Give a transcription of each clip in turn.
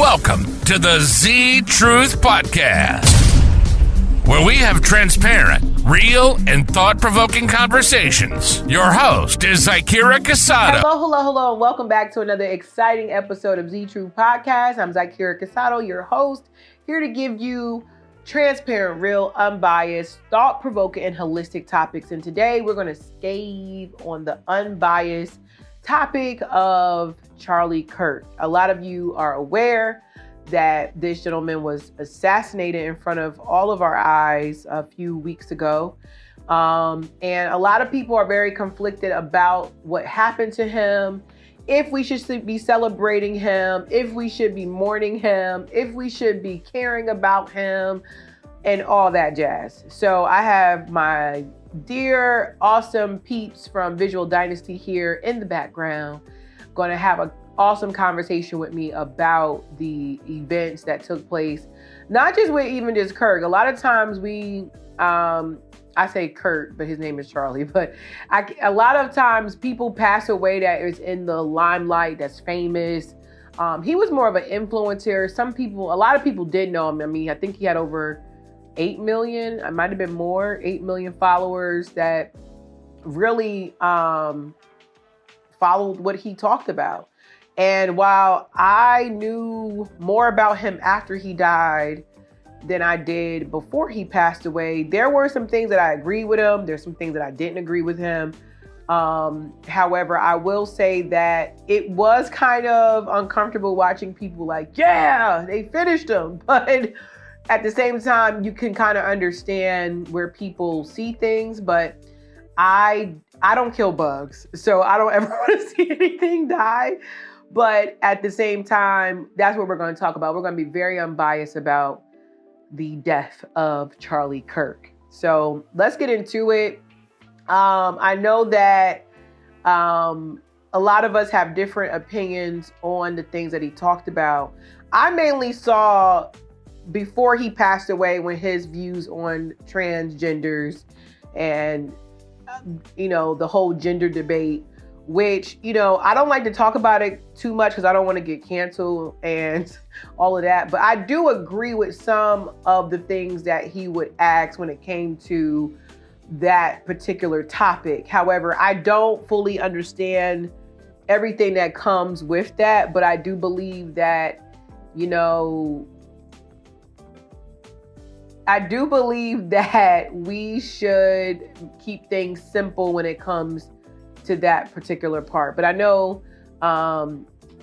Welcome to the Z Truth Podcast, where we have transparent, real, and thought-provoking conversations. Your host is Zakira Casado. Hello, and welcome back to another exciting episode of Z Truth Podcast. I'm Zakira Casado, your host, here to give you transparent, real, unbiased, thought-provoking, and holistic topics. And today we're going to stave on the unbiased topic of Charlie Kirk. A lot of you are aware that this gentleman was assassinated in front of all of our eyes a few weeks ago. And a lot of people are very conflicted about what happened to him, if we should be celebrating him, if we should be mourning him, if we should be caring about him, and all that jazz. So I have my dear, awesome peeps from Visual Dynasty here in the background, going to have an awesome conversation with me about the events that took place, not just with even just Kirk. A lot of times I say Kurt, but his name is Charlie. But a lot of times people pass away that is in the limelight, that's famous. He was more of an influencer. A lot of people did know him. I mean, I think he had over 8 million, it might have been more, 8 million followers that really followed what he talked about. And while I knew more about him after he died than I did before he passed away, there were some things that I agreed with him. There's some things that I didn't agree with him. However, I will say that it was kind of uncomfortable watching people like, yeah, they finished him. But at the same time, you can kind of understand where people see things, but I don't kill bugs, so I don't ever want to see anything die. But at the same time, that's what we're going to talk about. We're going to be very unbiased about the death of Charlie Kirk. So let's get into it. I know that a lot of us have different opinions on the things that he talked about. I mainly saw before he passed away when his views on transgenders and, the whole gender debate, which, I don't like to talk about it too much because I don't want to get canceled and all of that. But I do agree with some of the things that he would ask when it came to that particular topic. However, I don't fully understand everything that comes with that. But I do believe that, we should keep things simple when it comes to that particular part. But I know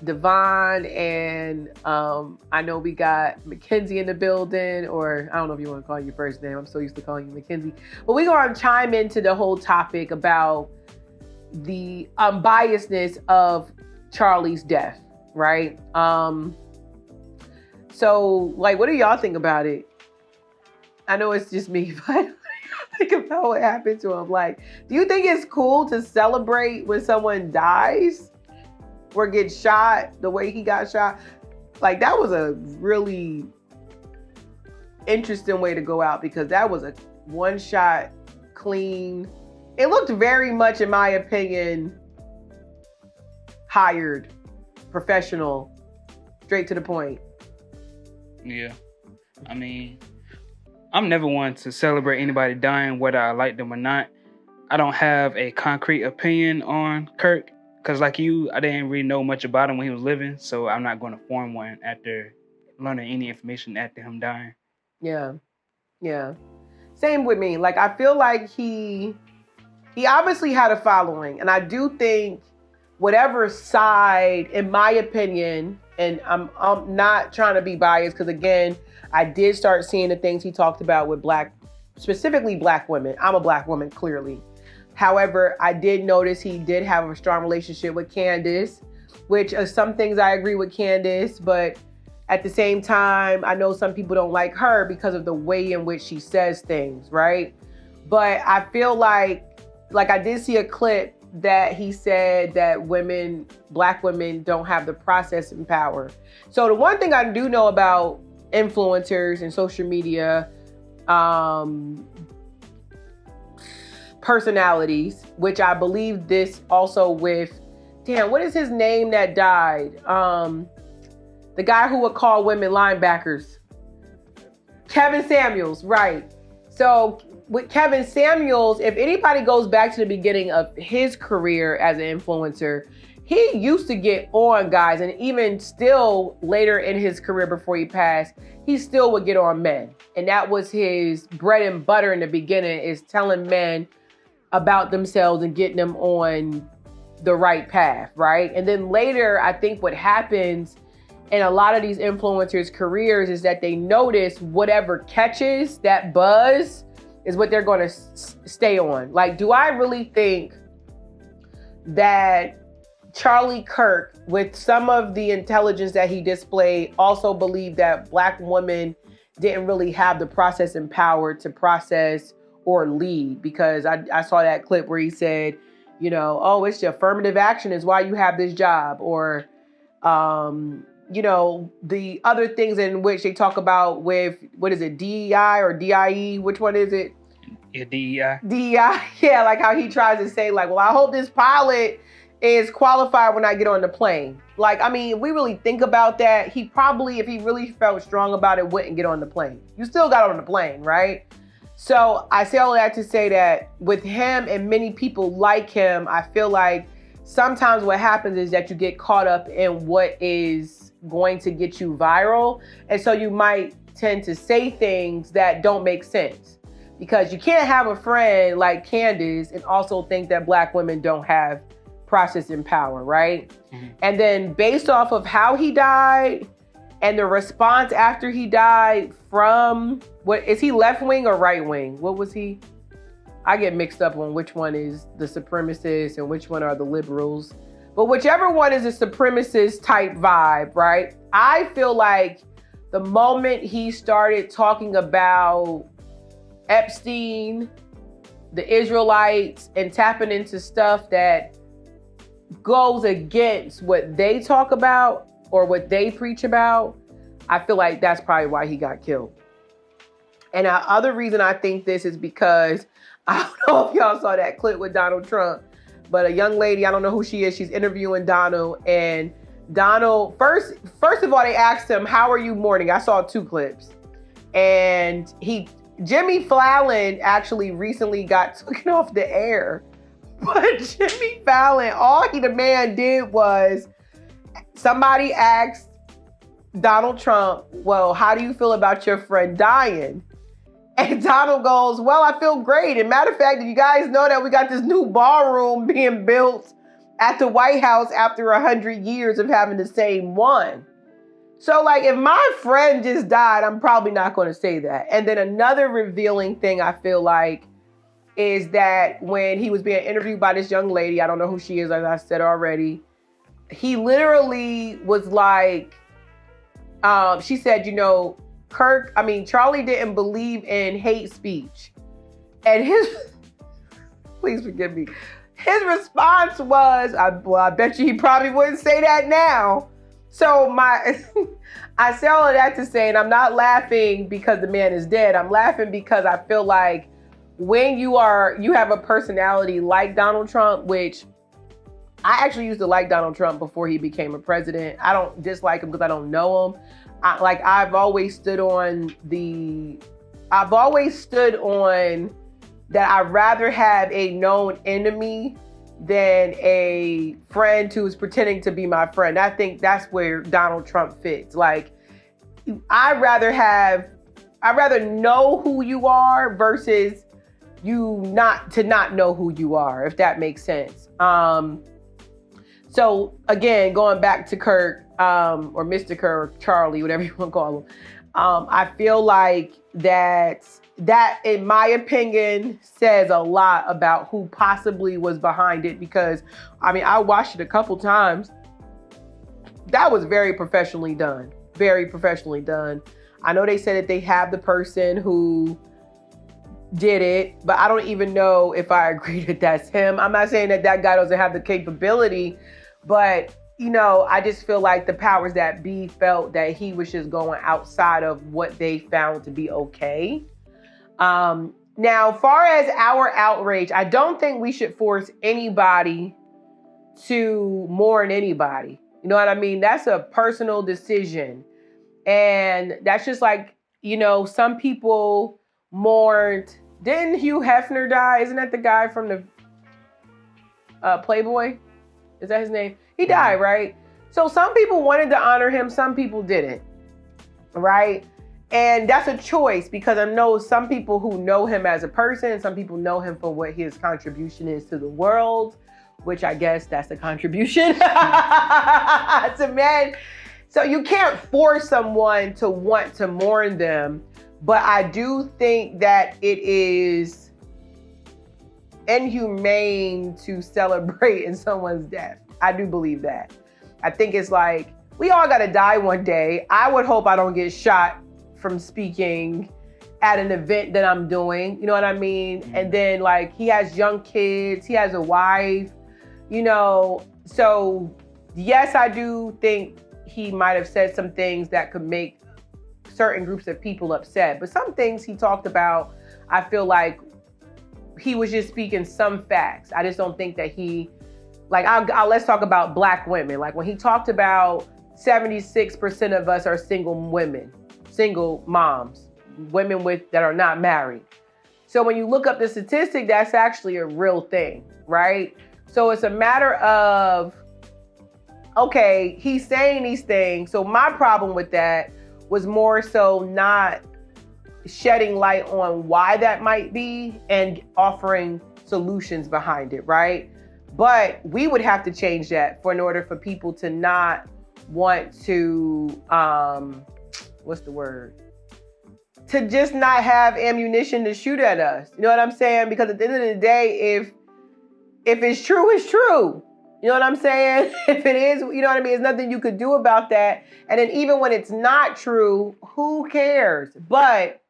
Devon and I know we got Mackenzie in the building, or I don't know if you want to call your first name. I'm so used to calling you Mackenzie. But we're going to chime into the whole topic about the unbiasedness of Charlie's death, right? So, what do y'all think about it? I know it's just me, but think about what happened to him. Do you think it's cool to celebrate when someone dies or gets shot the way he got shot? That was a really interesting way to go out, because that was a one shot, clean. It looked very much, in my opinion, hired, professional, straight to the point. Yeah. I mean, I'm never one to celebrate anybody dying, whether I like them or not. I don't have a concrete opinion on Kirk, because like you, I didn't really know much about him when he was living, so I'm not going to form one after learning any information after him dying. Yeah. Same with me. I feel like he obviously had a following, and I do think whatever side, in my opinion, and I'm not trying to be biased, because again, I did start seeing the things he talked about with specifically black women. I'm a black woman, clearly. However, I did notice he did have a strong relationship with Candace, which some things I agree with Candace, but at the same time, I know some people don't like her because of the way in which she says things, right? But I feel like I did see a clip that he said that black women don't have the processing power. So the one thing I do know about influencers and social media personalities, which I believe this also with, what is his name that died? The guy who would call women linebackers. Kevin Samuels, right. So with Kevin Samuels, if anybody goes back to the beginning of his career as an influencer, he used to get on guys, and even still later in his career before he passed, he still would get on men. And that was his bread and butter in the beginning, is telling men about themselves and getting them on the right path, right? And then later, I think what happens in a lot of these influencers' careers is that they notice whatever catches that buzz is what they're going to stay on. Like, do I really think that Charlie Kirk, with some of the intelligence that he displayed, also believed that Black women didn't really have the processing power to process or lead? Because I saw that clip where he said, you know, oh, it's your affirmative action is why you have this job. Or, you know, the other things in which they talk about with, what is it, DEI or DIE? Which one is it? Yeah, DEI. DEI, yeah, like how he tries to say, like, well, I hope this pilot is qualified when I get on the plane. Like, I mean, if we really think about that, he probably, if he really felt strong about it, wouldn't get on the plane. You still got on the plane, right? So I say all that to say that with him and many people like him, I feel like sometimes what happens is that you get caught up in what is going to get you viral. And so you might tend to say things that don't make sense, because you can't have a friend like Candace and also think that Black women don't have processing power, right? Mm-hmm. And then based off of how he died and the response after he died from, what is he, left wing or right wing? What was he? I get mixed up on which one is the supremacists and which one are the liberals. But whichever one is a supremacist type vibe, right? I feel like the moment he started talking about Epstein, the Israelites, and tapping into stuff that goes against what they talk about or what they preach about, I feel like that's probably why he got killed. And the other reason I think this is because, I don't know if y'all saw that clip with Donald Trump, but a young lady, I don't know who she is, she's interviewing Donald, and Donald, first of all, they asked him, how are you mourning? I saw 2 clips. And Jimmy Fallon actually recently got taken off the air. But Jimmy Fallon, all the man did was, somebody asked Donald Trump, well, how do you feel about your friend dying? And Donald goes, well, I feel great. And matter of fact, you guys know that we got this new ballroom being built at the White House after 100 years of having the same one. So like, if my friend just died, I'm probably not going to say that. And then another revealing thing I feel like is that when he was being interviewed by this young lady, I don't know who she is, as I said already, he literally was like, she said, you know, Charlie didn't believe in hate speech. And please forgive me, his response was, I bet you he probably wouldn't say that now. So I say all of that to say, and I'm not laughing because the man is dead. I'm laughing because I feel like when you have a personality like Donald Trump, which I actually used to like Donald Trump before he became a president. I don't dislike him because I don't know him. I've always stood on that I'd rather have a known enemy than a friend who's pretending to be my friend. I think that's where Donald Trump fits. Like, I'd rather know who you are versus you not know who you are, if that makes sense. So again, going back to Kirk, or Mr. Kirk, or Charlie, whatever you want to call him, I feel like that, in my opinion, says a lot about who possibly was behind it. Because, I mean, I watched it a couple times. That was very professionally done. Very professionally done. I know they said that they have the person who did it, but I don't even know if I agree that that's him. I'm not saying that guy doesn't have the capability, but, you know, I just feel like the powers that be felt that he was just going outside of what they found to be okay. Now, far as our outrage, I don't think we should force anybody to mourn anybody. You know what I mean? That's a personal decision. And that's just like, some people mourned. Didn't Hugh Hefner die? Isn't that the guy from the Playboy? Is that his name? He died, right? So some people wanted to honor him, some people didn't, right? And that's a choice, because I know some people who know him as a person, some people know him for what his contribution is to the world, which I guess that's a contribution to men. So you can't force someone to want to mourn them, but I do think that it is inhumane to celebrate in someone's death. I do believe that. I think it's like, we all gotta die one day. I would hope I don't get shot from speaking at an event that I'm doing, you know what I mean? And then like, he has young kids, he has a wife, so yes, I do think he might've said some things that could make certain groups of people upset, but some things he talked about, I feel like he was just speaking some facts. I just don't think that he, like, let's talk about Black women. Like when he talked about 76% of us are single women, single moms, women that are not married. So when you look up the statistic, that's actually a real thing, right? So it's a matter of, okay, he's saying these things. So my problem with that was more so not shedding light on why that might be and offering solutions behind it, right? But we would have to change that in order for people to not want to, to just not have ammunition to shoot at us. You know what I'm saying? Because at the end of the day, if it's true, it's true. You know what I'm saying? If it is, you know what I mean? There's nothing you could do about that. And then even when it's not true, who cares? But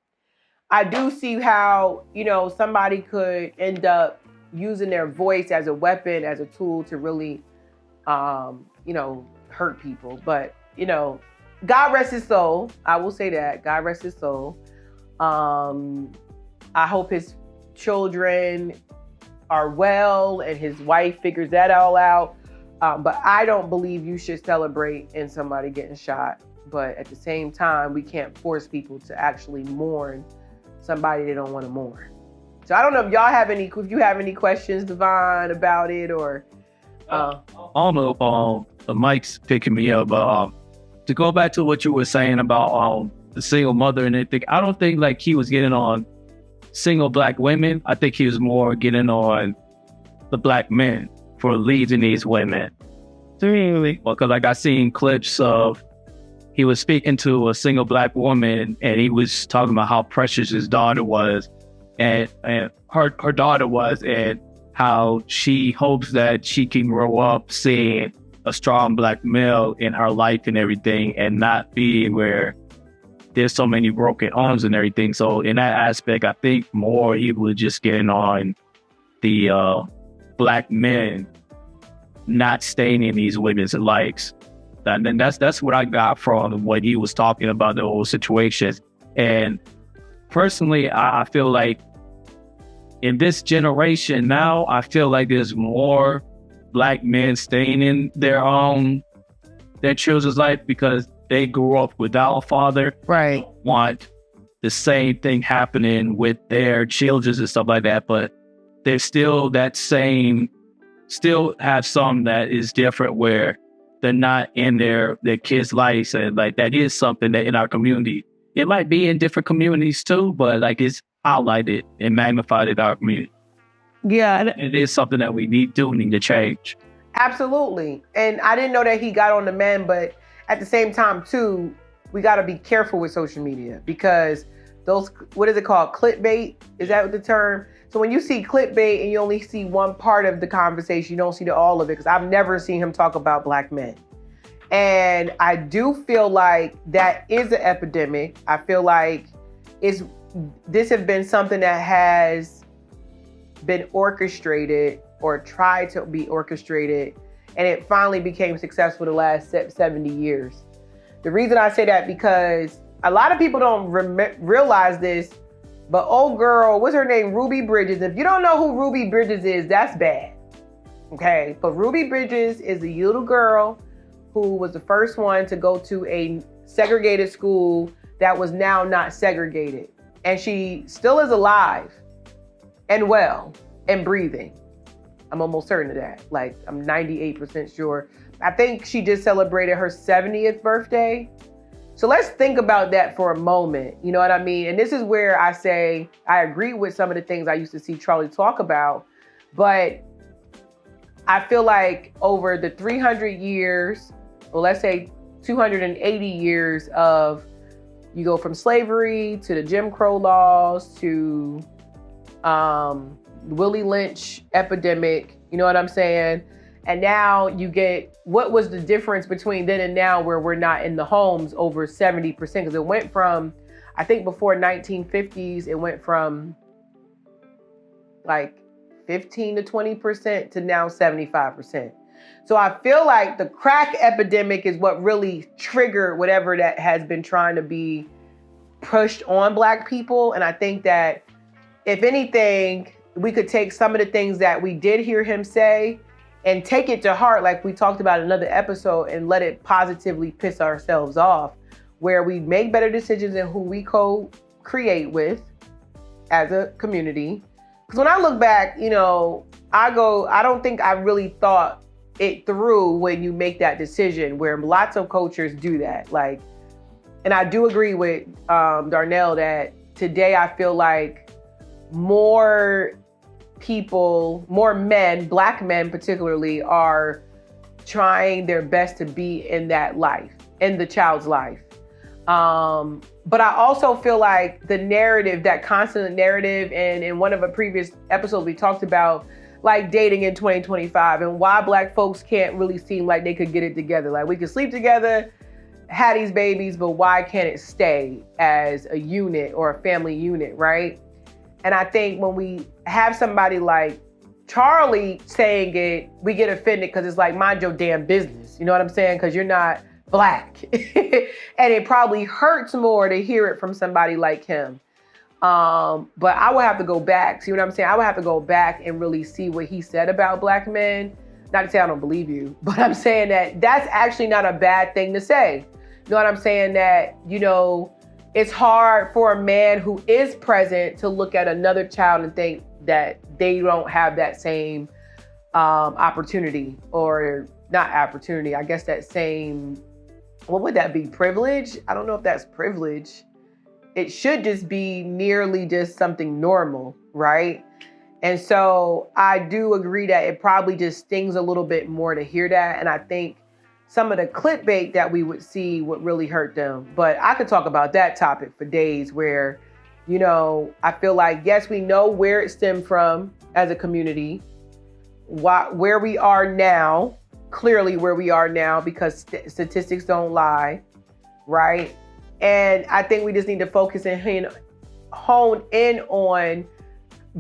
I do see how, somebody could end up using their voice as a weapon, as a tool to really, hurt people. But, God rest his soul. I will say that. God rest his soul. I hope his children are well and his wife figures that all out. But I don't believe you should celebrate in somebody getting shot. But at the same time, we can't force people to actually mourn somebody they don't want to mourn. So I don't know if y'all have if you have any questions, Devon, about it, or. I don't know. The mic's picking me up. To go back to what you were saying about the single mother and everything, I don't think like he was getting on single Black women. I think he was more getting on the Black men for leading these women. Really? Because like I seen clips of he was speaking to a single Black woman and he was talking about how precious his daughter was and her daughter was, and how she hopes that she can grow up seeing a strong Black male in her life and everything, and not be where there's so many broken arms and everything. So in that aspect, I think more he was just getting on the Black men not staying in these women's lives. And that's what I got from what he was talking about, the whole situation. And personally, I feel like in this generation now, I feel like there's more Black men staying in their children's life because they grew up without a father. Right. Want the same thing happening with their children and stuff like that, but there's still still have some that is different where they're not in their kids' lives, and like that is something that in our community, it might be in different communities too, but like it's highlighted and magnified in our community. Yeah. It is something that we need to change. Absolutely. And I didn't know that he got on the men, but at the same time too, we got to be careful with social media because those, what is it called? Clipbait? Is that the term? So when you see clipbait and you only see one part of the conversation, you don't see all of it, because I've never seen him talk about Black men. And I do feel like that is an epidemic. I feel like this has been something that has been orchestrated or tried to be orchestrated, and it finally became successful the last 70 years. The reason I say that because a lot of people don't realize this, but old girl, what's her name? Ruby Bridges. If you don't know who Ruby Bridges is, that's bad. Okay, but Ruby Bridges is a little girl who was the first one to go to a segregated school that was now not segregated. And she still is alive and well and breathing. I'm almost certain of that. Like, I'm 98% sure. I think she just celebrated her 70th birthday. So let's think about that for a moment. You know what I mean? And this is where I say I agree with some of the things I used to see Charlie talk about. But I feel like over the 300 years, well, let's say 280 years of, you go from slavery to the Jim Crow laws to Willie Lynch epidemic, you know what I'm saying? And now you get, what was the difference between then and now where we're not in the homes over 70%? Because it went from, I think before 1950s, it went from like 15 to 20% to now 75%. So I feel like the crack epidemic is what really triggered whatever that has been trying to be pushed on Black people. And I think that if anything, we could take some of the things that we did hear him say and take it to heart, like we talked about in another episode, and let it positively piss ourselves off, where we make better decisions in who we co-create with as a community. Because when I look back, you know, I don't think I really thought it through when you make that decision, where lots of cultures do that. Like, and I do agree with Darnell that today I feel like more people, more men, Black men particularly, are trying their best to be in that life, in the child's life. But I also feel like the narrative, that constant narrative, and in one of the previous episodes we talked about like dating in 2025 and why Black folks can't really seem like they could get it together. Like, we could sleep together, have these babies, but why can't it stay as a unit or a family unit, right? And I think when we have somebody like Charlie saying it, we get offended because it's like, mind your damn business. You know what I'm saying? Because you're not Black. And it probably hurts more to hear it from somebody like him. But I would have to go back. See what I'm saying? I would have to go back and really see what he said about Black men. Not to say I don't believe you, but I'm saying that that's actually not a bad thing to say. You know what I'm saying? That, you know, it's hard for a man who is present to look at another child and think that they don't have that same opportunity, or not opportunity, I guess that same, what would that be? Privilege? I don't know if that's privilege. It should just be nearly just something normal, right? And so I do agree that it probably just stings a little bit more to hear that. And I think some of the clipbait that we would see would really hurt them. But I could talk about that topic for days, where, you know, I feel like, yes, we know where it stemmed from as a community, where we are now, clearly where we are now, because statistics don't lie, right? And I think we just need to focus and hone in on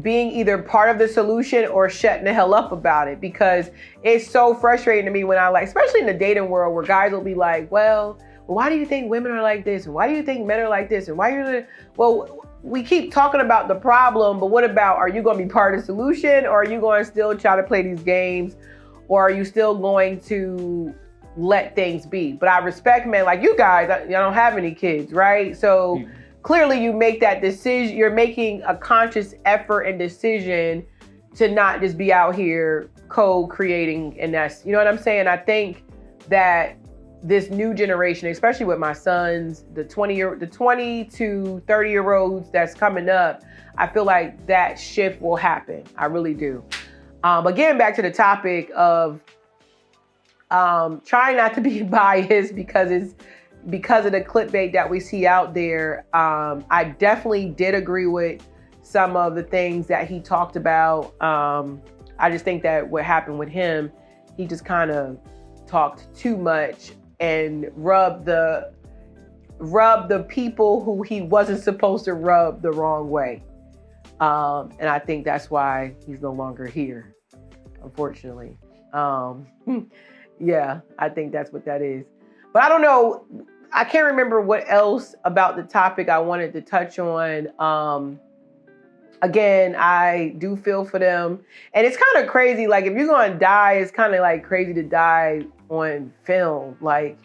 being either part of the solution or shutting the hell up about it, because it's so frustrating to me when I, like, especially in the dating world, where guys will be like, well, why do you think women are like this? And why do you think men are like this? And well, we keep talking about the problem, but what about, are you going to be part of the solution, or are you going to still try to play these games, or are you still going to let things be? But I respect men like you guys. I don't have any kids, right? So clearly you make that decision. You're making a conscious effort and decision to not just be out here co-creating. And that's, you know what I'm saying? I think that this new generation, especially with my sons, the 20 to 30-year-olds that's coming up, I feel like that shift will happen. I really do. But getting back to the topic of trying not to be biased because of the clickbait that we see out there, I definitely did agree with some of the things that he talked about. I just think that what happened with him, he just kind of talked too much and rubbed the people who he wasn't supposed to rub the wrong way. And I think that's why he's no longer here, unfortunately. Yeah, I think that's what that is. But I don't know. I can't remember what else about the topic I wanted to touch on. Again, I do feel for them. And it's kind of crazy. Like, if you're going to die, it's kind of like crazy to die on film. Like,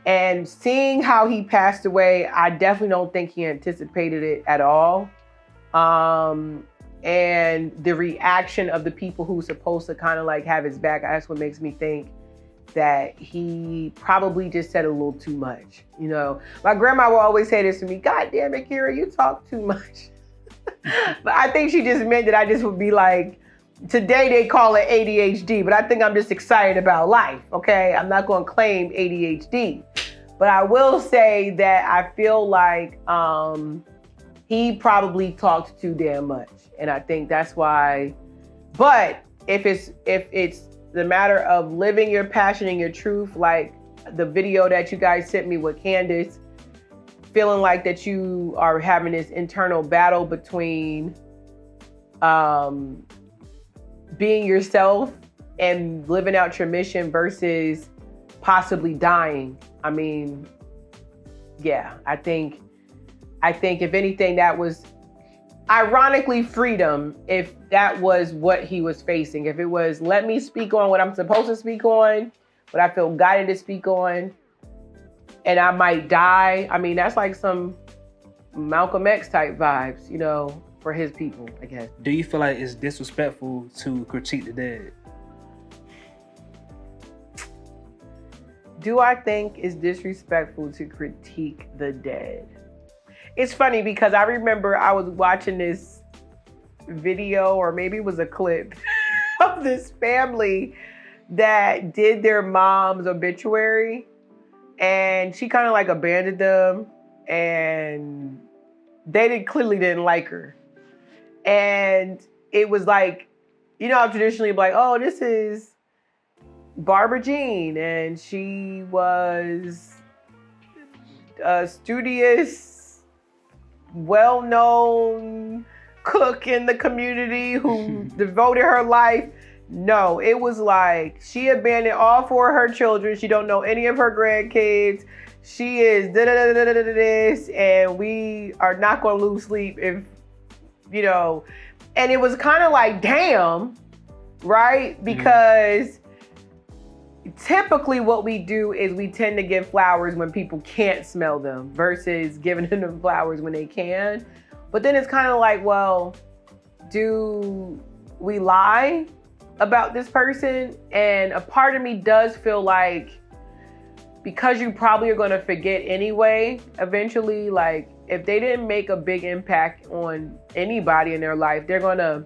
and seeing how he passed away, I definitely don't think he anticipated it at all. And the reaction of the people who's supposed to kind of like have his back, that's what makes me think that he probably just said a little too much. You know, my grandma will always say this to me, God damn it, Kira, you talk too much. But I think she just meant that I just would be like, today they call it ADHD, but I think I'm just excited about life, okay? I'm not gonna claim ADHD. But I will say that I feel like he probably talked too damn much. And I think that's why, but if it's the matter of living your passion and your truth, like the video that you guys sent me with Candace, feeling like that you are having this internal battle between being yourself and living out your mission versus possibly dying. I mean, yeah, I think if anything, that was ironically freedom, if that was what he was facing. If it was, let me speak on what I'm supposed to speak on, what I feel guided to speak on, and I might die. I mean, that's like some Malcolm X type vibes, you know, for his people, I guess. Do you feel like it's disrespectful to critique the dead? Do I think it's disrespectful to critique the dead? It's funny because I remember I was watching this video, or maybe it was a clip of this family that did their mom's obituary, and she kind of like abandoned them, and they clearly didn't like her. And it was like, you know, traditionally like, oh, this is Barbara Jean, and she was a studious, well-known cook in the community who devoted her life. No, it was like she abandoned all four of her children. She don't know any of her grandkids. She is this, and we are not going to lose sleep if, you know. And it was kind of like, damn, right? Because typically what we do is we tend to give flowers when people can't smell them versus giving them flowers when they can. But then it's kind of like, well, do we lie about this person? And a part of me does feel like, because you probably are going to forget anyway, eventually, like if they didn't make a big impact on anybody in their life, they're going to,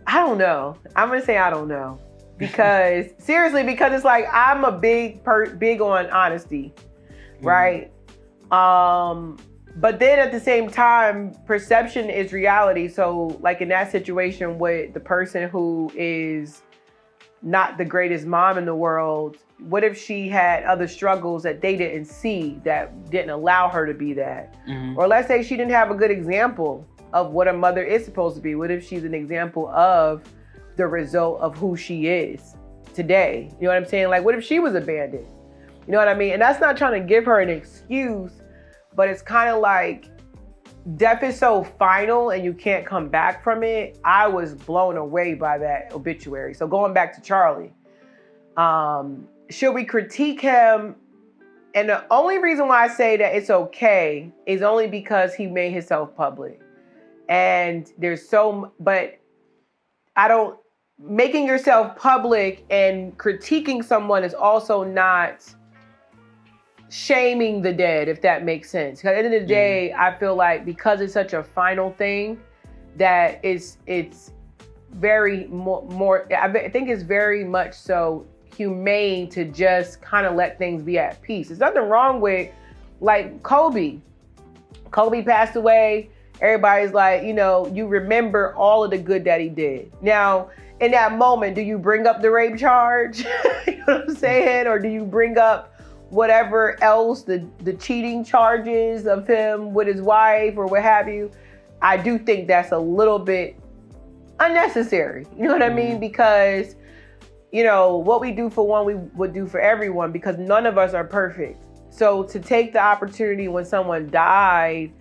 I don't know. I'm going to say I don't know. Because seriously, because it's like, I'm a big on honesty, right? But then at the same time, perception is reality. So like in that situation with the person who is not the greatest mom in the world, what if she had other struggles that they didn't see, that didn't allow her to be that? Or let's say she didn't have a good example of what a mother is supposed to be. What if she's an example of the result of who she is today? You know what I'm saying? Like, what if she was abandoned? You know what I mean? And that's not trying to give her an excuse, but it's kind of like, death is so final and you can't come back from it. I was blown away by that obituary. So going back to Charlie, should we critique him? And the only reason why I say that it's okay is only because he made himself public. And there's but I don't, making yourself public and critiquing someone is also not shaming the dead, if that makes sense. Because at the end of the day, I feel like because it's such a final thing, that it's very more, I think it's very much so humane to just kind of let things be at peace. There's nothing wrong with, like, Kobe passed away. Everybody's like, you know, you remember all of the good that he did. Now, in that moment, do you bring up the rape charge? You know what I'm saying? Or do you bring up whatever else, the cheating charges of him with his wife or what have you? I do think that's a little bit unnecessary. You know what I mean? Because, you know, what we do for one, we would do for everyone, because none of us are perfect. So to take the opportunity when someone died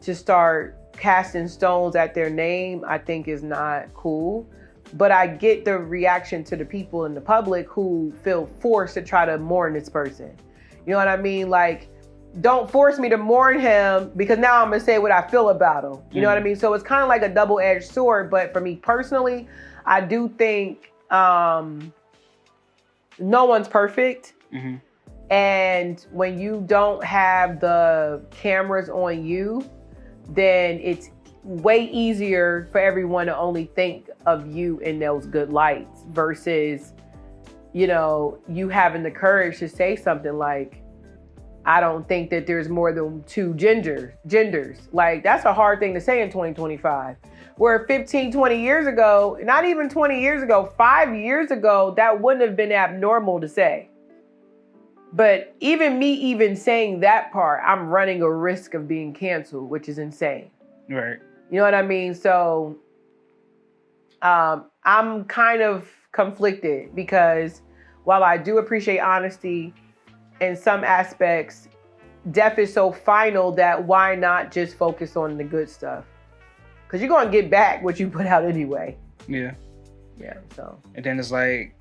to start casting stones at their name, I think is not cool. but I get the reaction to the people in the public who feel forced to try to mourn this person. You know what I mean? Like, don't force me to mourn him because now I'm gonna say what I feel about him. You know what I mean? So it's kind of like a double-edged sword. But for me personally, I do think no one's perfect. Mm-hmm. And when you don't have the cameras on you, then it's way easier for everyone to only think of you in those good lights versus, you know, you having the courage to say something like, I don't think that there's more than two genders. Like, that's a hard thing to say in 2025. Where 15, 20 years ago, not even 20 years ago, 5 years ago, that wouldn't have been abnormal to say. But even saying that part, I'm running a risk of being canceled, which is insane. Right. You know what I mean? So I'm kind of conflicted because while I do appreciate honesty, in some aspects, death is so final that why not just focus on the good stuff? Because you're going to get back what you put out anyway. Yeah. Yeah, so. And then it's like,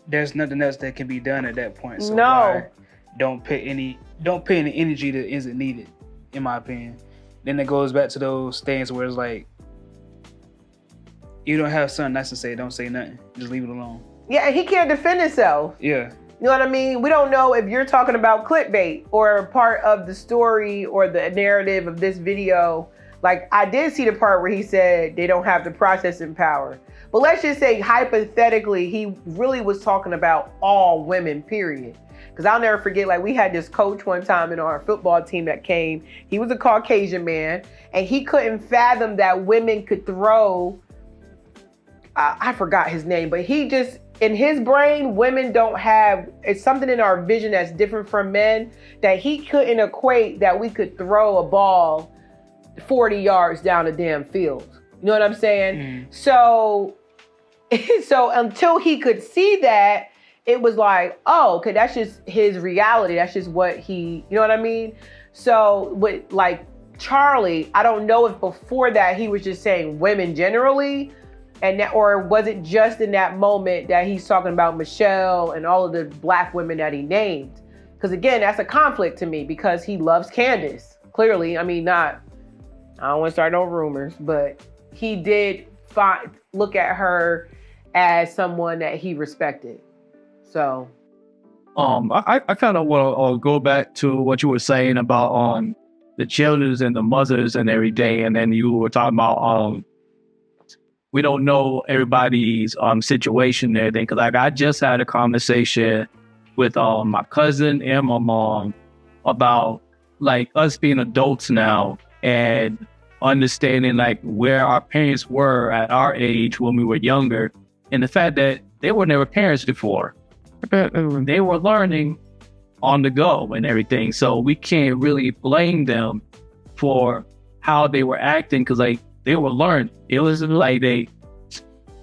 there's nothing else that can be done at that point. So no. why don't put any energy that isn't needed, in my opinion. Then it goes back to those things where it's like, you don't have something nice to say, don't say nothing. Just leave it alone. Yeah, and he can't defend himself. Yeah. You know what I mean? We don't know if you're talking about clickbait or part of the story or the narrative of this video. Like, I did see the part where he said they don't have the processing power. But let's just say, hypothetically, he really was talking about all women, period. Because I'll never forget, like, we had this coach one time in our football team that came. He was a Caucasian man, and he couldn't fathom that women could throw, I forgot his name, but he just, in his brain, women don't have, it's something in our vision that's different from men, that he couldn't equate that we could throw a ball 40 yards down a damn field. You know what I'm saying? So until he could see that, it was like, oh, okay, that's just his reality. That's just what he, you know what I mean? So with like Charlie, I don't know if before that he was just saying women generally, and that, or was it just in that moment that he's talking about Michelle and all of the black women that he named? Because again, that's a conflict to me because he loves Candace. Clearly, I mean, I don't want to start no rumors, but he did look at her as someone that he respected. So, I kind of want to go back to what you were saying about the children and the mothers and everything, and then you were talking about we don't know everybody's situation and everything. Because like I just had a conversation with my cousin and my mom about like us being adults now and understanding like where our parents were at our age when we were younger, and the fact that they were never parents before. They were learning on the go and everything. So we can't really blame them for how they were acting because like they were learned. It was like they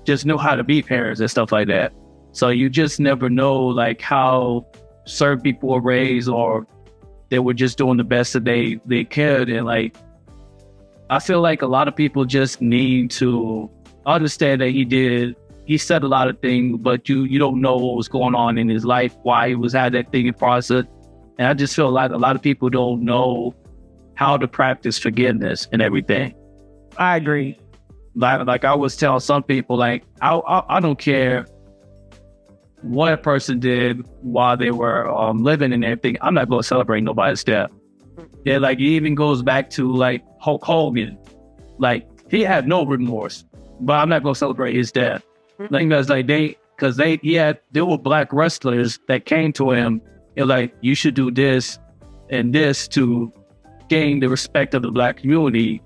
just knew how to be parents and stuff like that. So you just never know like how certain people were raised, or they were just doing the best that they could. And like, I feel like a lot of people just need to understand that he said a lot of things, but you don't know what was going on in his life, why he was had that thing in process. And I just feel like a lot of people don't know how to practice forgiveness and everything. I agree. Like I was telling some people, like I don't care what a person did while they were living and everything. I'm not going to celebrate nobody's death. Yeah, like it even goes back to like Hulk Hogan. Like he had no remorse, but I'm not going to celebrate his death. Like that's like there were black wrestlers that came to him and like, you should do this and this to gain the respect of the black community,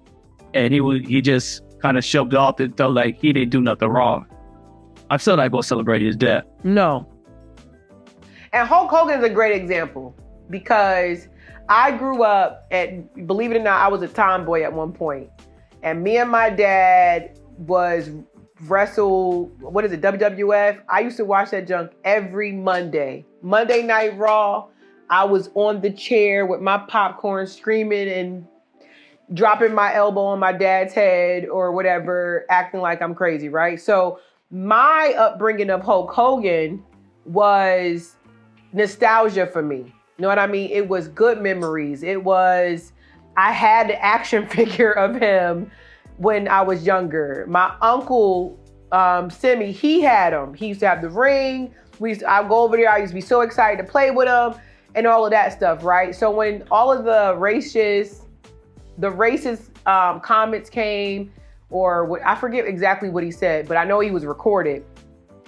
and he just kind of shoved it off and felt like he didn't do nothing wrong. I'm still not going to celebrate his death. No. And Hulk Hogan is a great example because I grew up, and believe it or not, I was a tomboy at one point, and me and my dad was WWF. I used to watch that junk every Monday Night Raw. I was on the chair with my popcorn screaming and dropping my elbow on my dad's head or whatever, acting like I'm crazy, right? So my upbringing of Hulk Hogan was nostalgia for me. You know what I mean? It was good memories. I had the action figure of him when I was younger. My uncle, Simi, he had him. He used to have the ring. I'd go over there. I used to be so excited to play with him and all of that stuff, right? So when all of the racist comments came, or what, I forget exactly what he said, but I know he was recorded,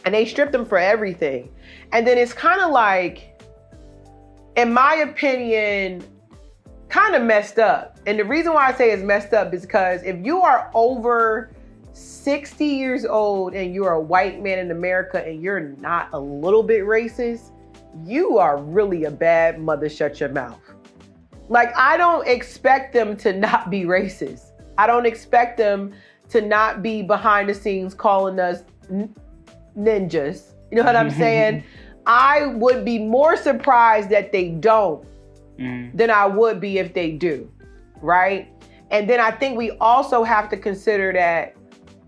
and they stripped him for everything. And then it's kind of like, in my opinion, kind of messed up. And the reason why I say it's messed up is because if you are over 60 years old and you're a white man in America and you're not a little bit racist, you are really a bad mother, shut your mouth. Like, I don't expect them to not be racist. I don't expect them to not be behind the scenes calling us ninjas. You know what I'm saying? I would be more surprised that they don't than I would be if they do, right? And then I think we also have to consider that,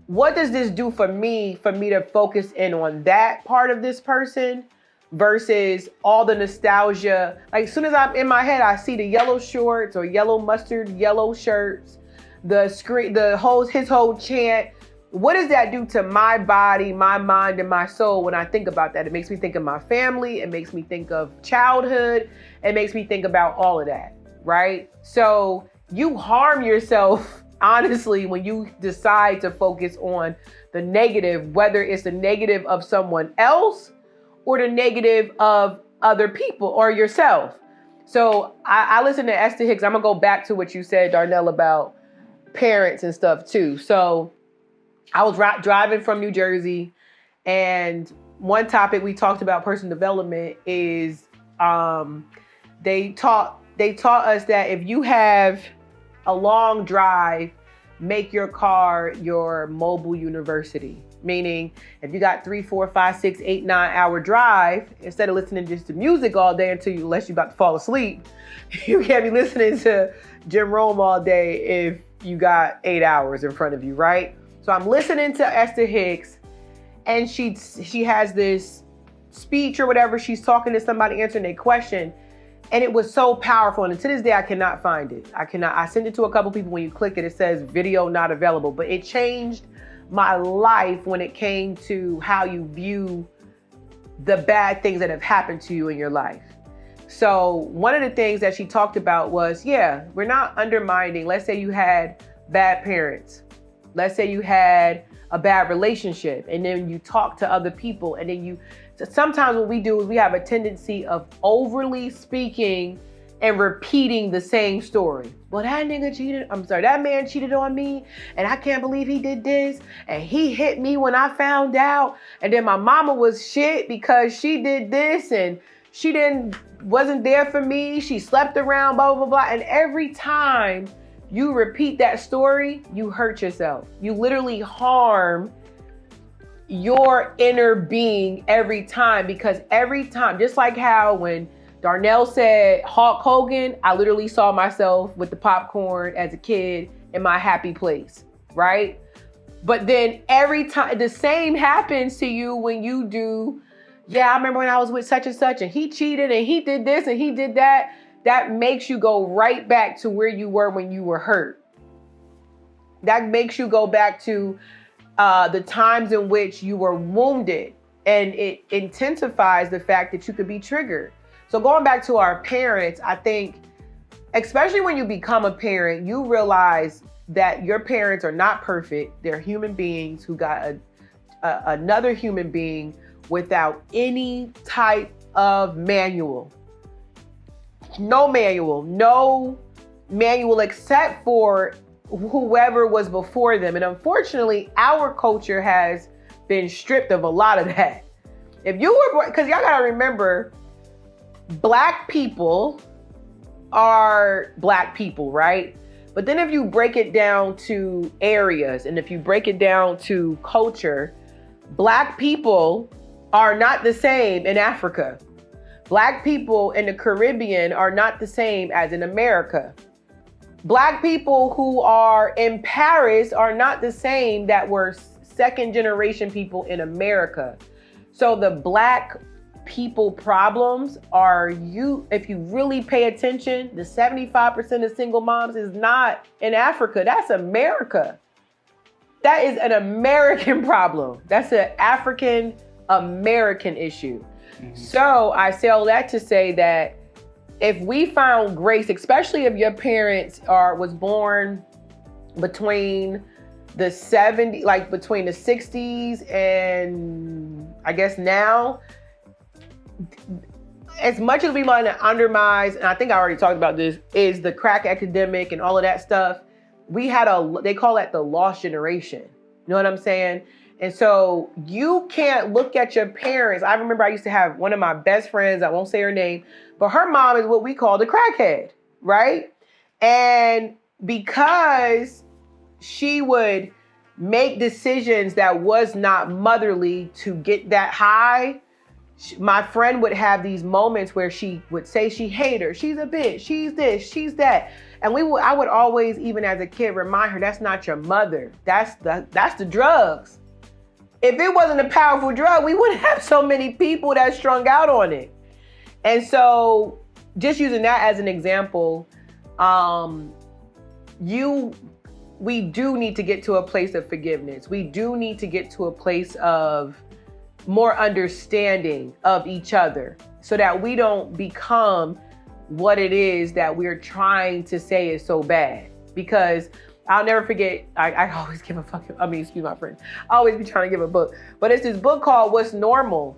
what does this do for me to focus in on that part of this person versus all the nostalgia? Like, as soon as I'm in my head, I see the yellow shorts or yellow mustard, yellow shirts, the screen, his whole chant. What does that do to my body, my mind, and my soul when I think about that? It makes me think of my family. It makes me think of childhood. It makes me think about all of that, right? So you harm yourself, honestly, when you decide to focus on the negative, whether it's the negative of someone else or the negative of other people or yourself. So I listen to Esther Hicks. I'm going to go back to what you said, Darnell, about parents and stuff too. So I was driving from New Jersey, and one topic we talked about personal development is they taught us that if you have a long drive, make your car your mobile university. Meaning, if you got 3, 4, 5, 6, 8, 9 hour drive, instead of listening just to music all day unless you're about to fall asleep, you can't be listening to Jim Rome all day if you got 8 hours in front of you, right? So I'm listening to Esther Hicks, and she has this speech or whatever. She's talking to somebody, answering a question, and it was so powerful. And to this day, I cannot find it. I sent it to a couple people. When you click it, it says video not available, but it changed my life when it came to how you view the bad things that have happened to you in your life. So one of the things that she talked about was, we're not undermining. Let's say you had bad parents. Let's say you had a bad relationship, and then you talk to other people, and then sometimes what we do is we have a tendency of overly speaking and repeating the same story. Well, that man cheated on me, and I can't believe he did this, and he hit me when I found out, and then my mama was shit because she did this, and she wasn't there for me, she slept around, blah, blah, blah. And every time you repeat that story, you hurt yourself. You literally harm your inner being every time, because every time, just like how when Darnell said Hulk Hogan, I literally saw myself with the popcorn as a kid in my happy place, right? But then every time, the same happens to you when you do, I remember when I was with such and such, and he cheated, and he did this, and he did that. That makes you go right back to where you were when you were hurt. That makes you go back to the times in which you were wounded, and it intensifies the fact that you could be triggered. So going back to our parents, I think, especially when you become a parent, you realize that your parents are not perfect. They're human beings who got another human being without any type of manual. No manual except for whoever was before them. And unfortunately, our culture has been stripped of a lot of that. If you were, because y'all gotta remember, Black people are Black people, right? But then if you break it down to areas, and if you break it down to culture, Black people are not the same in Africa. Black people in the Caribbean are not the same as in America. Black people who are in Paris are not the same that were second generation people in America. So the Black people problems are, if you really pay attention, the 75% of single moms is not in Africa. That's America. That is an American problem. That's an African American issue. Mm-hmm. So I say all that to say that if we found grace, especially if your parents was born between the 70s, like between the 60s and I guess now, as much as we want to undermine, and I think I already talked about this, is the crack epidemic and all of that stuff. We had they call that the lost generation. You know what I'm saying? And so you can't look at your parents. I remember I used to have one of my best friends, I won't say her name, but her mom is what we call the crackhead, right? And because she would make decisions that was not motherly to get that high, my friend would have these moments where she would say she hate her, she's a bitch, she's this, she's that. And I would always, even as a kid, remind her, that's not your mother. That's the drugs. If it wasn't a powerful drug, we wouldn't have so many people that strung out on it. And so just using that as an example, we do need to get to a place of forgiveness. We do need to get to a place of more understanding of each other so that we don't become what it is that we're trying to say is so bad. Because I'll never forget, I always give excuse my friend, I always be trying to give a book, but it's this book called What's Normal.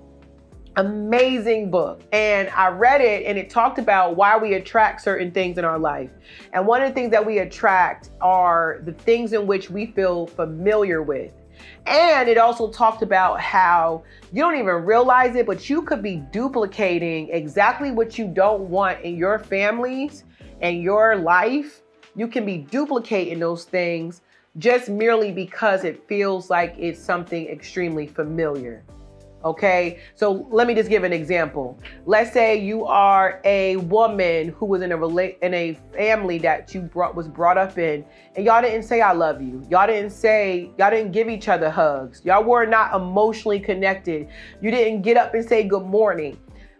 Amazing book. And I read it and it talked about why we attract certain things in our life. And one of the things that we attract are the things in which we feel familiar with. And it also talked about how you don't even realize it, but you could be duplicating exactly what you don't want in your families and your life. You can be duplicating those things just merely because it feels like it's something extremely familiar. Okay, so let me just give an example. Let's say you are a woman who was in a family that was brought up in, and y'all didn't say I love you. Y'all didn't give each other hugs. Y'all were not emotionally connected. You didn't get up and say good morning.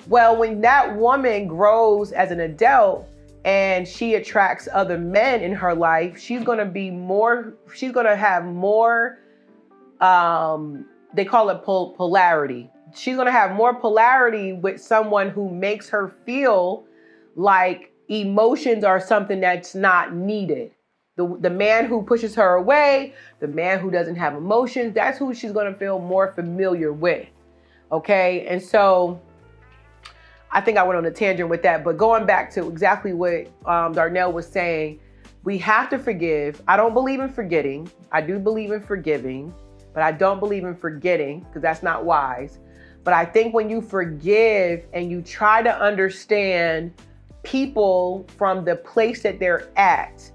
Well, when that woman grows as an adult and she attracts other men in her life, she's gonna have more, they call it polarity. She's going to have more polarity with someone who makes her feel like emotions are something that's not needed. The man who pushes her away, the man who doesn't have emotions, that's who she's going to feel more familiar with. Okay. And so I think I went on a tangent with that, but going back to exactly what Darnell was saying, we have to forgive. I don't believe in forgetting. I do believe in forgiving. But I don't believe in forgetting because that's not wise. But I think when you forgive and you try to understand people from the place that they're at,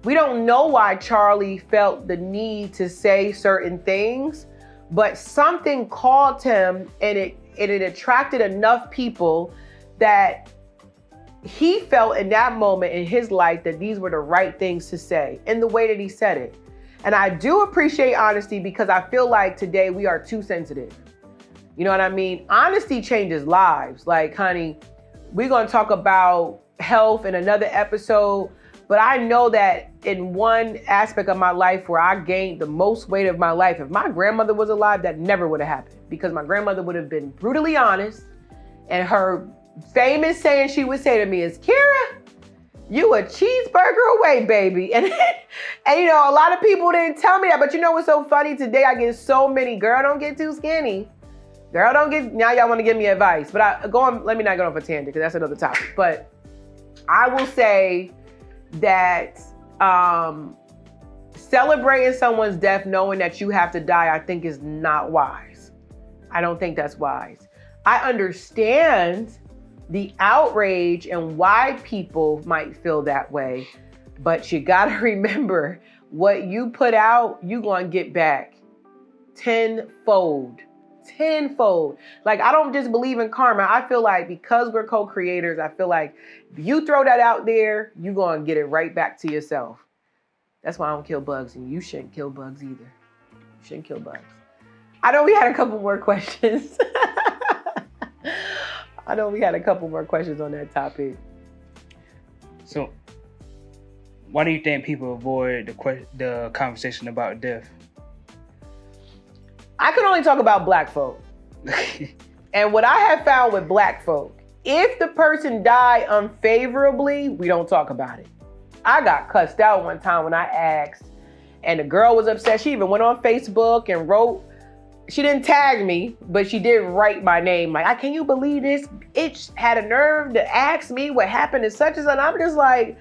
we don't know why Charlie felt the need to say certain things, but something called him and it attracted enough people that he felt in that moment in his life that these were the right things to say in the way that he said it. And I do appreciate honesty because I feel like today we are too sensitive. You know what I mean? Honesty changes lives. Like, honey, we're going to talk about health in another episode, but I know that in one aspect of my life where I gained the most weight of my life, if my grandmother was alive, that never would have happened because my grandmother would have been brutally honest. And her famous saying she would say to me is, Kira, you a cheeseburger away, baby. And you know, a lot of people didn't tell me that, but you know what's so funny? Today I get so many, girl, don't get too skinny. Girl, don't get, now y'all want to give me advice. But let me not go off a tangent because that's another topic. But I will say that celebrating someone's death knowing that you have to die, I think is not wise. I don't think that's wise. I understand the outrage and why people might feel that way, but you gotta remember what you put out, you gonna get back tenfold. tenfold. Like, I don't just believe in karma. I feel like because we're co-creators, I feel like if you throw that out there, you're going to get it right back to yourself. That's why I don't kill bugs, and you shouldn't kill bugs either. You shouldn't kill bugs. I know we had a couple more questions. on that topic. So, why do you think people avoid the conversation about death? I can only talk about black folk. And what I have found with black folk, if the person died unfavorably, we don't talk about it. I got cussed out one time when I asked, and the girl was upset. She even went on Facebook and wrote, she didn't tag me, but she did write my name. Like, can you believe this? It had a nerve to ask me what happened to such and such. I'm just like,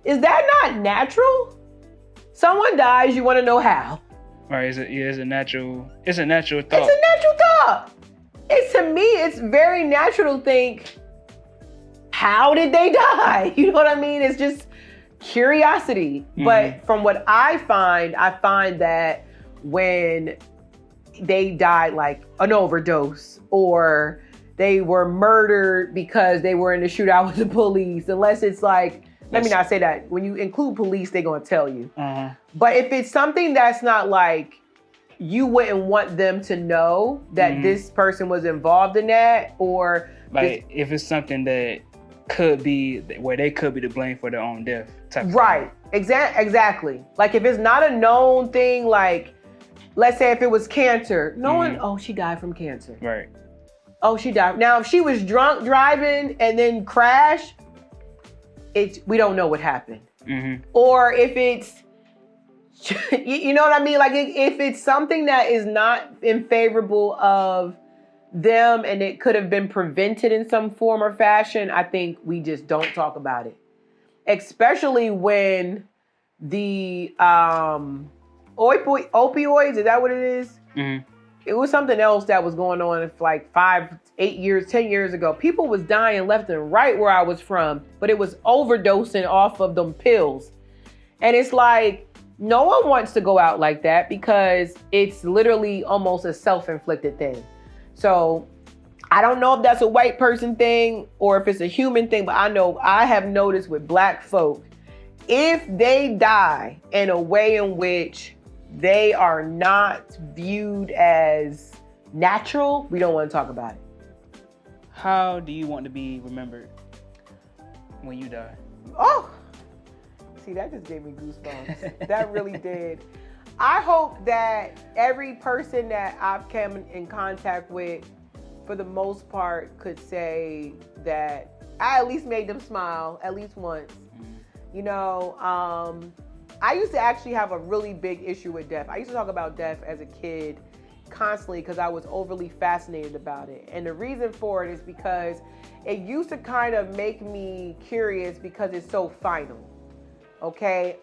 is that not natural? Someone dies, you want to know how. Right, it's a natural thought. It's a natural thought. To me, it's very natural to think, how did they die? You know what I mean? It's just curiosity. Mm-hmm. But from what I find that when they died like an overdose, or they were murdered because they were in a shootout with the police, unless it's like, let me not say that. When you include police, they're going to tell you. Uh-huh. But if it's something that's not like, you wouldn't want them to know that this person was involved in that, or like if it's something that could be where they could be to blame for their own death type of right thing. Exactly. Like if it's not a known thing, like let's say if it was cancer, no one, she died from cancer. Right. Oh, she died. Now if she was drunk driving and then crashed, we don't know what happened. Mm-hmm. Or if it's, you know what I mean? Like if it's something that is not in favorable of them and it could have been prevented in some form or fashion, I think we just don't talk about it. Especially when the opioids, is that what it is? Mm-hmm. It was something else that was going on like 5, 8 years, 10 years ago. People was dying left and right where I was from, but it was overdosing off of them pills. And it's like, no one wants to go out like that because it's literally almost a self-inflicted thing. So I don't know if that's a white person thing or if it's a human thing, but I have noticed with black folk, if they die in a way in which they are not viewed as natural, we don't want to talk about it. How do you want to be remembered when you die? Oh, see, that just gave me goosebumps. That really did. I hope that every person that I've come in contact with, for the most part, could say that I at least made them smile at least once. Mm-hmm. You know, I used to actually have a really big issue with death. I used to talk about death as a kid constantly because I was overly fascinated about it. And the reason for it is because it used to kind of make me curious because it's so final. Okay?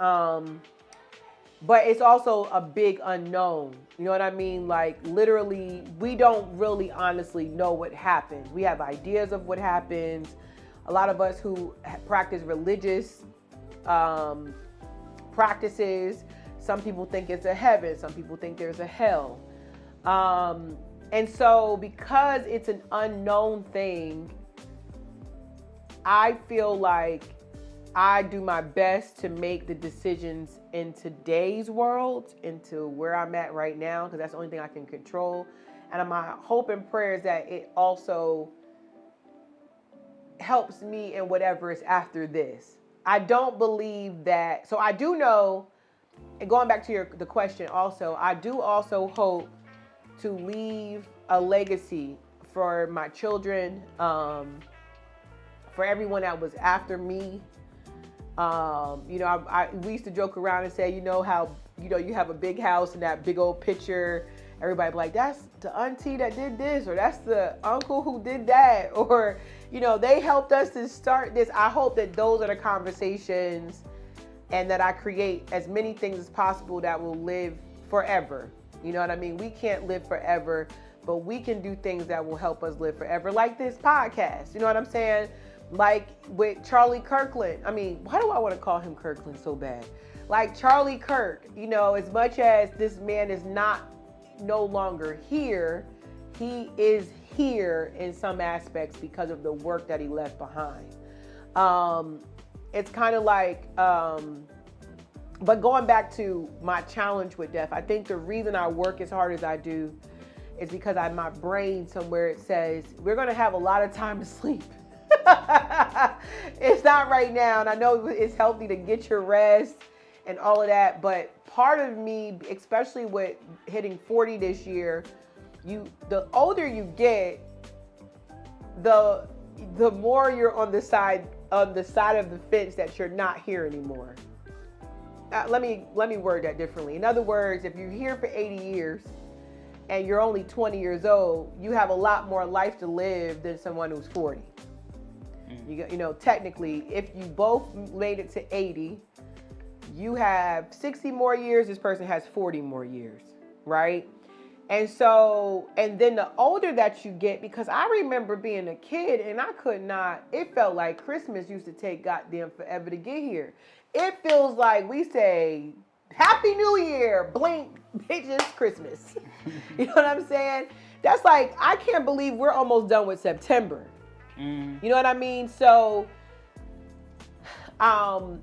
But it's also a big unknown. You know what I mean? Like literally, we don't really honestly know what happens. We have ideas of what happens. A lot of us who practice religious practices, some people think it's a heaven, some people think there's a hell. And so because it's an unknown thing, I feel like I do my best to make the decisions in today's world, into where I'm at right now, because that's the only thing I can control. And my hope and prayer is that it also helps me in whatever is after this. I don't believe that. So I do know, and going back to the question also, I do also hope to leave a legacy for my children, for everyone that was after me. You know, we used to joke around and say, you know how, you know, you have a big house and that big old picture, everybody be like, that's the auntie that did this, or that's the uncle who did that, or, you know, they helped us to start this. I hope that those are the conversations and that I create as many things as possible that will live forever. You know what I mean? We can't live forever, but we can do things that will help us live forever, like this podcast. You know what I'm saying? Like with Charlie Kirkland. I mean, why do I want to call him Kirkland so bad? Like Charlie Kirk, you know, as much as this man is no longer here, he is here in some aspects because of the work that he left behind. It's kind of like, but going back to my challenge with death, I think the reason I work as hard as I do is because my brain somewhere it says, we're going to have a lot of time to sleep. It's not right now. And I know it's healthy to get your rest and all of that. But part of me, especially with hitting 40 this year, the older you get, the more you're on the side of the fence that you're not here anymore. Let me word that differently. In other words, if you're here for 80 years and you're only 20 years old, you have a lot more life to live than someone who's 40. You know, technically, if you both made it to 80, you have 60 more years. This person has 40 more years, right? And so, and then the older that you get, because I remember being a kid and I could not, it felt like Christmas used to take goddamn forever to get here. It feels like we say, Happy New Year, blink, bitch, it's Christmas. You know what I'm saying? That's like, I can't believe we're almost done with September. You know what I mean? So, I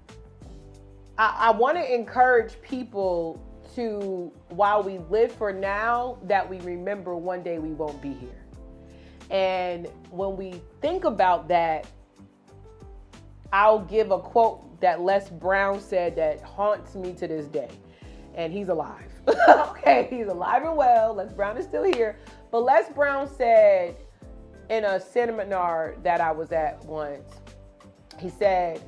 want to encourage people to, while we live for now, that we remember one day we won't be here. And when we think about that, I'll give a quote that Les Brown said that haunts me to this day. And he's alive. Okay, he's alive and well. Les Brown is still here. But Les Brown said in a seminar that I was at once, he said,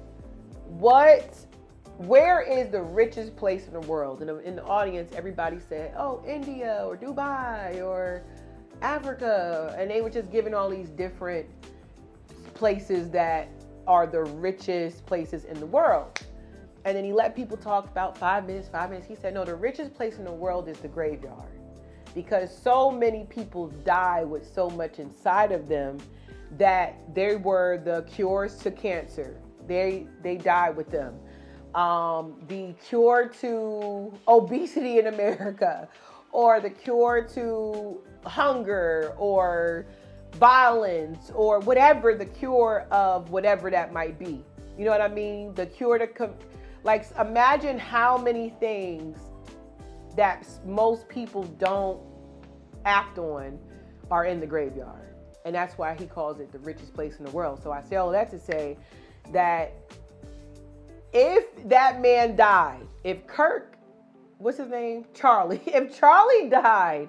where is the richest place in the world? And in the audience, everybody said, oh, India or Dubai or Africa. And they were just giving all these different places that are the richest places in the world. And then he let people talk about 5 minutes. He said, no, the richest place in the world is the graveyard. Because so many people die with so much inside of them that they were the cures to cancer. They died with them. The cure to obesity in America, or the cure to hunger or violence, or whatever the cure of whatever that might be. You know what I mean? The cure to, like, imagine how many things that most people don't act on are in the graveyard. And that's why he calls it the richest place in the world. So I say all that to say that if that man died, if Kirk, what's his name? Charlie. If Charlie died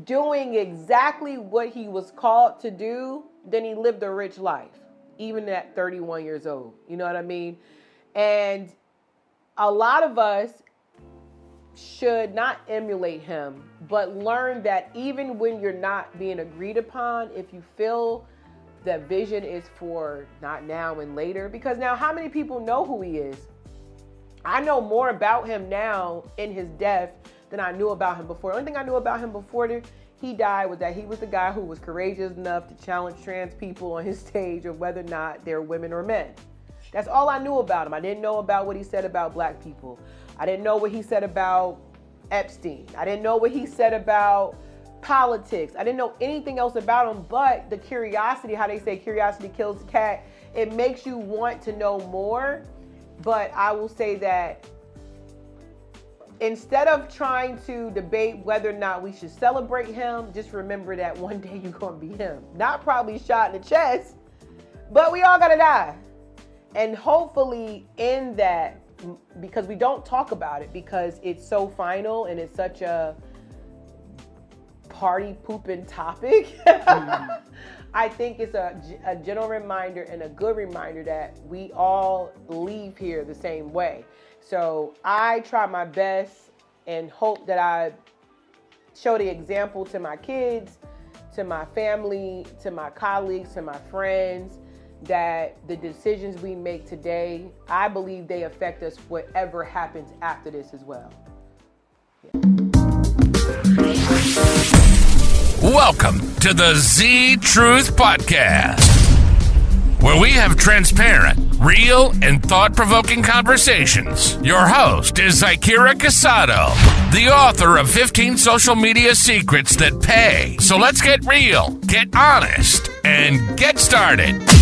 doing exactly what he was called to do, then he lived a rich life, even at 31 years old. You know what I mean? And a lot of us should not emulate him, but learn that even when you're not being agreed upon, if you feel that vision is for not now and later, because now how many people know who he is? I know more about him now in his death than I knew about him before. The only thing I knew about him before he died was that he was the guy who was courageous enough to challenge trans people on his stage of whether or not they're women or men. That's all I knew about him. I didn't know about what he said about black people. I didn't know what he said about Epstein. I didn't know what he said about politics. I didn't know anything else about him, but the curiosity, how they say curiosity kills the cat, it makes you want to know more. But I will say that instead of trying to debate whether or not we should celebrate him, just remember that one day you're going to be him. Not probably shot in the chest, but we all got to die. And hopefully in that, because we don't talk about it because it's so final and it's such a party pooping topic. I think it's a gentle reminder and a good reminder that we all leave here the same way. So I try my best and hope that I show the example to my kids, to my family, to my colleagues, to my friends, that the decisions we make today, I believe they affect us whatever happens after this as well. Welcome to the Z Truth Podcast, where we have transparent, real and thought-provoking conversations. Your host is Zakira Casado, the author of 15 social media secrets that pay. So let's get real, get honest, and get started.